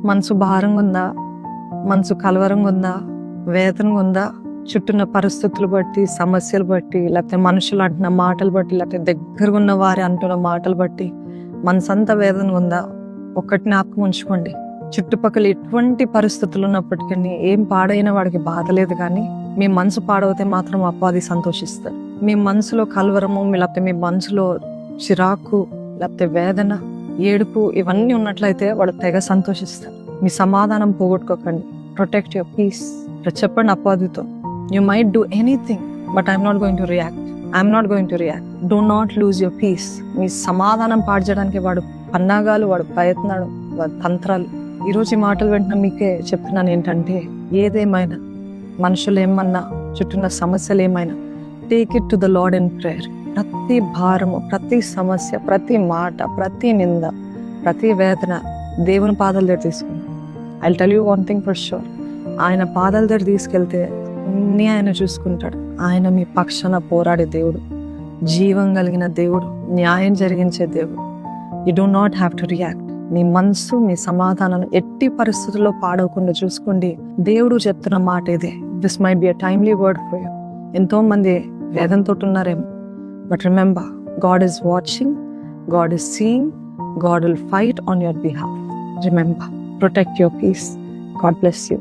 మనసు భారంగా ఉందా, మనసు కలవరంగా ఉందా, వేదనగా ఉందా, చుట్టూన్న పరిస్థితులు బట్టి, సమస్యలు బట్టి, లేకపోతే మనుషులు అంటున్న మాటలు బట్టి, లేకపోతే దగ్గరగా ఉన్న వారి అంటున్న మాటలు బట్టి మనసంతా వేదనగా ఉందా, ఒక్కటి జ్ఞాపకం ఉంచుకోండి. చుట్టుపక్కల ఎటువంటి పరిస్థితులు ఉన్నప్పటికీ ఏం పాడైన వాడికి బాధ లేదు, కానీ మీ మనసు పాడవుతే మాత్రం అపవాది సంతోషిస్తారు. మీ మనసులో కలవరము, లేకపోతే మీ మనసులో చిరాకు, లేకపోతే వేదన, ఏడుపు ఇవన్నీ ఉన్నట్లయితే వాడు తెగ సంతోషిస్తారు. మీ సమాధానం పోగొట్టుకోకండి. Protect your peace. చెప్పండి అపవాదితో, you might do anything but I'm not going to react. I'm not going to react. Do not lose your peace. మీ సమాధానం పాడు చేయడానికి వాడు పన్నాగాలు, వాడు ప్రయత్నాలు, వాడు తంత్రాలు. ఈరోజు ఈ మాటలు వెంటనే మీకే చెప్తున్నాను ఏంటంటే, ఏదేమైనా, మనుషులు ఏమన్నా, చుట్టూన్న సమస్యలు ఏమైనా, take it to the lord in prayer. ప్రతి భారము, ప్రతి సమస్య, ప్రతి మాట, ప్రతి నింద, ప్రతి వేదన దేవుని పాదాల దగ్గర తీసుకుని, I tell you one thing for sure, ఆయన పాదాల దగ్గర తీసుకెళ్తే అన్నీ ఆయన చూసుకుంటాడు. ఆయన మీ పక్షాన పోరాడే దేవుడు, జీవం కలిగిన దేవుడు, న్యాయం జరిగించే దేవుడు. You do not have to react. మీ మనసు, మీ సమాధానాన్ని ఎట్టి పరిస్థితుల్లో పాడవకుండా చూసుకోండి. దేవుడు చెప్తున్న మాట ఇదే. This might be a timely word for you. ఎంతో మంది వేదంతో ఉన్నారేమో, but remember, God is watching, God is seeing, God will fight on your behalf. Remember, protect your peace. God bless you.